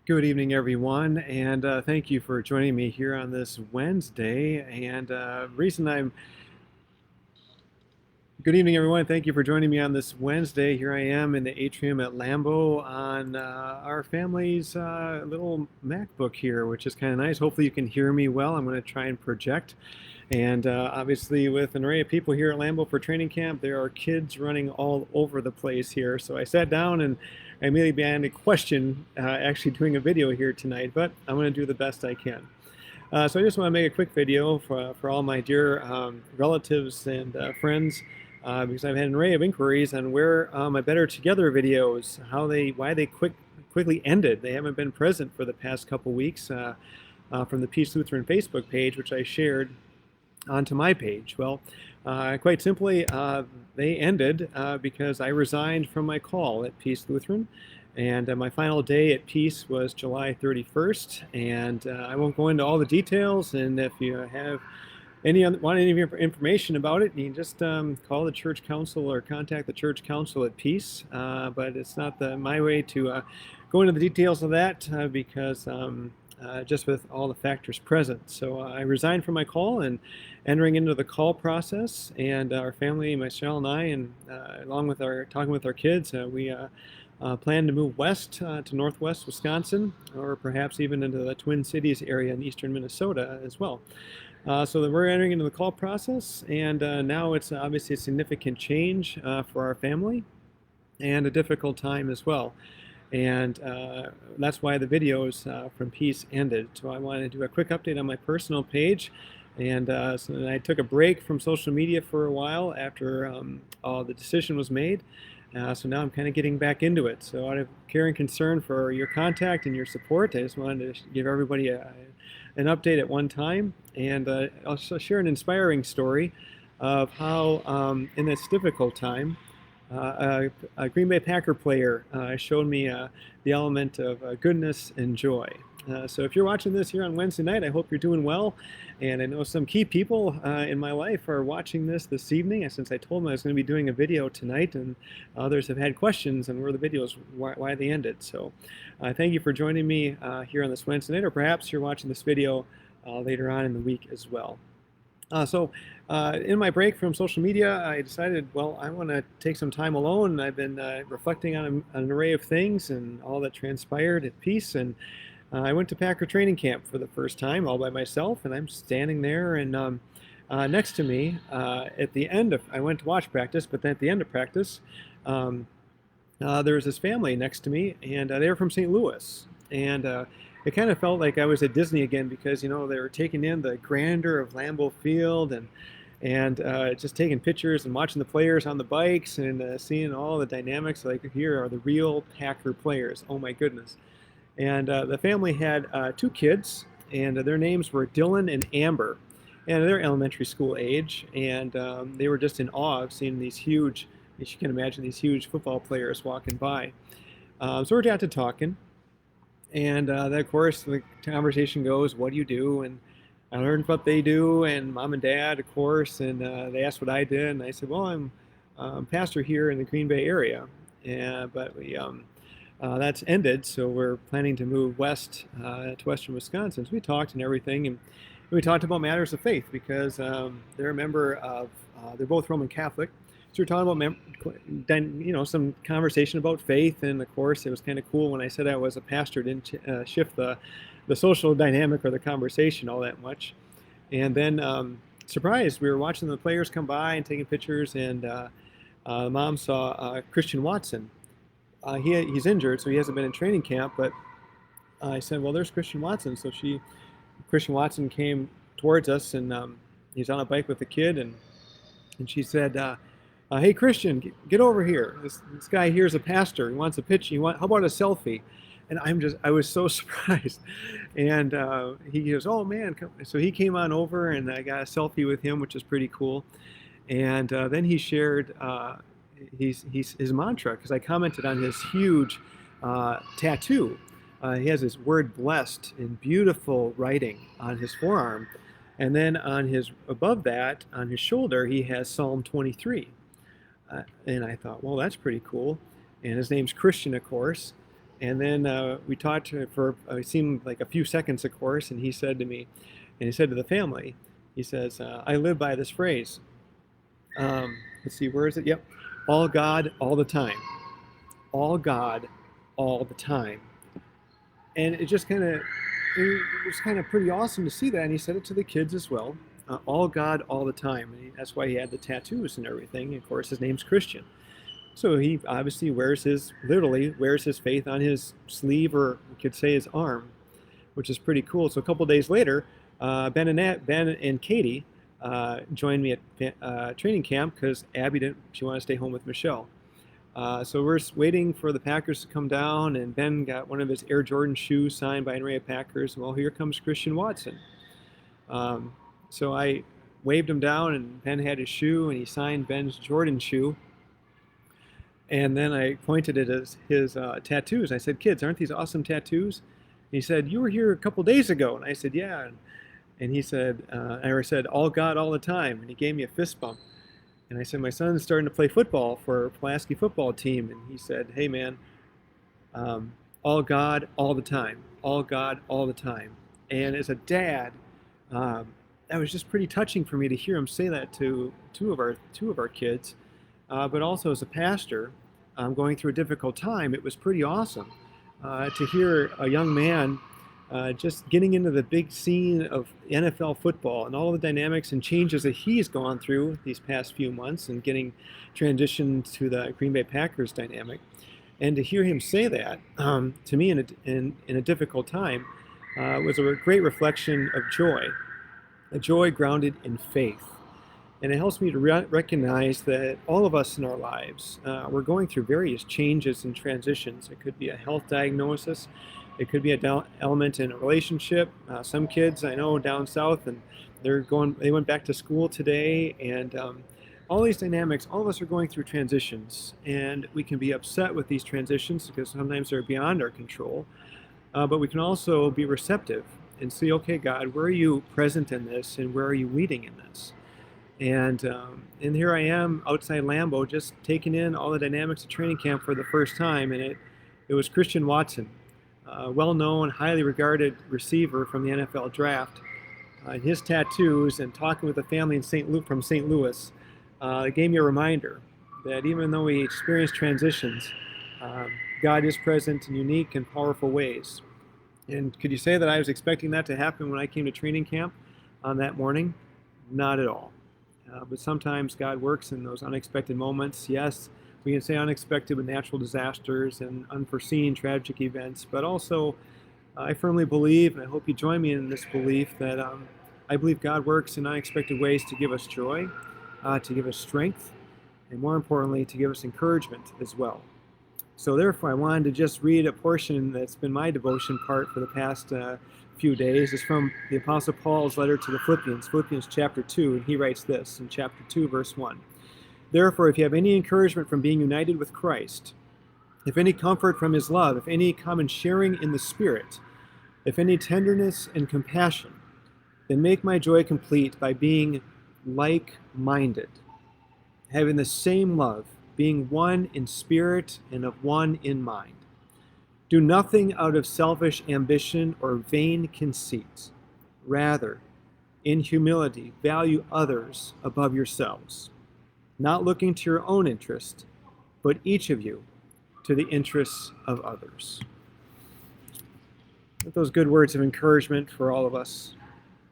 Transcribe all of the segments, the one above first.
Good evening, everyone, and thank you for joining me here on this Wednesday. And reason I'm Good evening, everyone. Thank you for joining me on this Wednesday. Here I am in the atrium at Lambeau on our family's little MacBook here, which is kind of nice. Hopefully, you can hear me well. I'm going to try and project. And obviously, with an array of people here at Lambeau for training camp, there are kids running all over the place here. So I sat down and I immediately began to question actually doing a video here tonight, but I'm going to do the best I can. So I just want to make a quick video for all my dear relatives and friends because I've had an array of inquiries on where my Better Together videos, why they quickly ended. They haven't been present for the past couple weeks from the Peace Lutheran Facebook page, which I shared onto my page. Well, quite simply, they ended because I resigned from my call at Peace Lutheran. And my final day at Peace was July 31st. And I won't go into all the details. And if you want any information about it, you can just call the church council or contact the church council at Peace. But it's not my way to go into the details of that because just with all the factors present. So I resigned from my call and entering into the call process. And our family, Michelle and I, and along with talking with our kids, we plan to move west to northwest Wisconsin, or perhaps even into the Twin Cities area in eastern Minnesota as well. So that we're entering into the call process, and now it's obviously a significant change for our family and a difficult time as well. And that's why the videos from Peace ended. So I wanted to do a quick update on my personal page. And so I took a break from social media for a while after the decision was made. So now I'm kind of getting back into it. So out of care and concern for your contact and your support, I just wanted to give everybody an update at one time. And I'll share an inspiring story of how in this difficult time, a Green Bay Packer player showed me the element of goodness and joy. So if you're watching this here on Wednesday night, I hope you're doing well. And I know some key people in my life are watching this evening, since I told them I was going to be doing a video tonight, and others have had questions on where the videos, why they ended. So thank you for joining me here on this Wednesday night, or perhaps you're watching this video later on in the week as well. In my break from social media, I decided, well, I want to take some time alone. I've been reflecting on an array of things and all that transpired at Peace, and I went to Packer training camp for the first time all by myself, and I'm standing there, and next to me, I went to watch practice, but then at the end of practice, there was this family next to me, and they were from St. Louis, and it kind of felt like I was at Disney again because, they were taking in the grandeur of Lambeau Field and just taking pictures and watching the players on the bikes and seeing all the dynamics. Like, here are the real Packer players. Oh my goodness. And the family had two kids, and their names were Dylan and Amber, and they're elementary school age, and they were just in awe of seeing these huge, as you can imagine, these huge football players walking by. So we got to talking, and then of course the conversation goes, what do you do? And I learned what they do, and mom and dad, of course, and they asked what I did, and I said, well, I'm pastor here in the Green Bay area, but that's ended, so we're planning to move west to western Wisconsin. So we talked and everything, and we talked about matters of faith because they're a member of, they're both Roman Catholic. So we're talking about, some conversation about faith, and of course it was kind of cool when I said I was a pastor, didn't shift the social dynamic or the conversation all that much. And then, surprised, we were watching the players come by and taking pictures, and mom saw Christian Watson. He's injured, so he hasn't been in training camp, but I said, well, there's Christian Watson. So Christian Watson came towards us, and he's on a bike with the kid, and she said, hey, Christian, get over here. This guy here is a pastor. He wants a picture. How about a selfie? And I was so surprised. And he goes, oh, man. So he came on over, and I got a selfie with him, which is pretty cool. And then he shared his mantra, because I commented on his huge tattoo. He has his word blessed in beautiful writing on his forearm, and then above that on his shoulder he has Psalm 23. And I thought, well, that's pretty cool. And his name's Christian, of course. And then we talked for it seemed like a few seconds, of course, and he said to me, and he said to the family, he says, I live by this phrase. Let's see, where is it? Yep. All God, all the time. All God, all the time. And it was kind of pretty awesome to see that. And he said it to the kids as well. All God, all the time. And that's why he had the tattoos and everything. And of course, his name's Christian. So he obviously literally wears his faith on his sleeve, or you could say his arm, which is pretty cool. So a couple days later, Ben and Katie joined me at training camp because she wanted to stay home with Michelle. So we're waiting for the Packers to come down, and Ben got one of his Air Jordan shoes signed by an array of Packers. Well, here comes Christian Watson. So I waved him down, and Ben had his shoe, and he signed Ben's Jordan shoe. And then I pointed at his tattoos. I said, kids, aren't these awesome tattoos? He said, you were here a couple days ago. And I said, yeah. And he said, I said, all God, all the time. And he gave me a fist bump. And I said, my son's starting to play football for Pulaski football team. And he said, hey, man, all God, all the time. All God, all the time. And as a dad, that was just pretty touching for me to hear him say that to two of our kids. But also as a pastor, going through a difficult time, it was pretty awesome to hear a young man just getting into the big scene of NFL football and all the dynamics and changes that he's gone through these past few months and getting transitioned to the Green Bay Packers dynamic. And to hear him say that to me in a difficult time was a great reflection of joy, a joy grounded in faith. And it helps me to recognize that all of us in our lives, we're going through various changes and transitions. It could be a health diagnosis. It could be an element in a relationship. Some kids I know down south, and they went back to school today. And all these dynamics, all of us are going through transitions. And we can be upset with these transitions because sometimes they're beyond our control. But we can also be receptive and see, okay, God, where are you present in this? And where are you leading in this? And here I am outside Lambeau, just taking in all the dynamics of training camp for the first time, and it was Christian Watson, a well-known, highly regarded receiver from the NFL draft. His tattoos and talking with the family from St. Louis gave me a reminder that even though we experience transitions, God is present in unique and powerful ways. And could you say that I was expecting that to happen when I came to training camp on that morning? Not at all. But sometimes God works in those unexpected moments. Yes, we can say unexpected with natural disasters and unforeseen tragic events, but also I firmly believe, and I hope you join me in this belief, that I believe God works in unexpected ways to give us joy, to give us strength, and more importantly, to give us encouragement as well. So therefore, I wanted to just read a portion that's been my devotion part for the past few days. It's from the Apostle Paul's letter to the Philippians chapter 2, and he writes this in chapter 2, verse 1. Therefore, if you have any encouragement from being united with Christ, if any comfort from his love, if any common sharing in the Spirit, if any tenderness and compassion, then make my joy complete by being like-minded, having the same love, being one in spirit and of one in mind. Do nothing out of selfish ambition or vain conceit. Rather, in humility, value others above yourselves, not looking to your own interest, but each of you to the interests of others. With those good words of encouragement for all of us.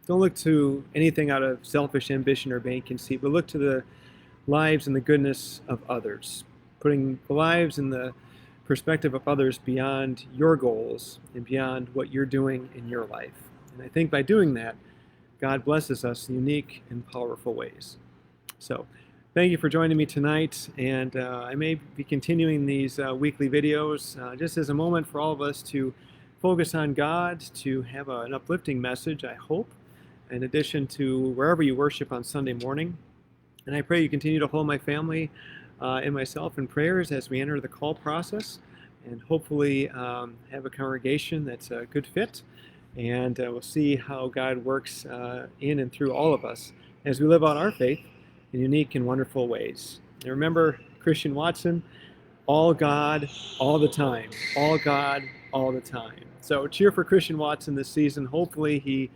Don't look to anything out of selfish ambition or vain conceit, but look to the lives and the goodness of others, putting the lives and the perspective of others beyond your goals and beyond what you're doing in your life. And I think by doing that, God blesses us in unique and powerful ways. So thank you for joining me tonight, and I may be continuing these weekly videos just as a moment for all of us to focus on God, to have an uplifting message, I hope, in addition to wherever you worship on Sunday morning. And I pray you continue to hold my family and myself in prayers as we enter the call process, and hopefully have a congregation that's a good fit. And we'll see how God works in and through all of us as we live out our faith in unique and wonderful ways. And remember, Christian Watson, all God, all the time. All God, all the time. So cheer for Christian Watson this season. Hopefully he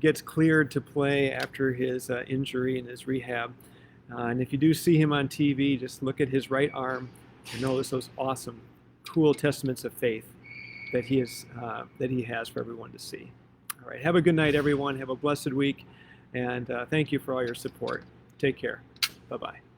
gets cleared to play after his injury and his rehab. And if you do see him on TV, just look at his right arm and notice those awesome, cool testaments of faith that he has for everyone to see. All right, have a good night, everyone. Have a blessed week, and thank you for all your support. Take care. Bye-bye.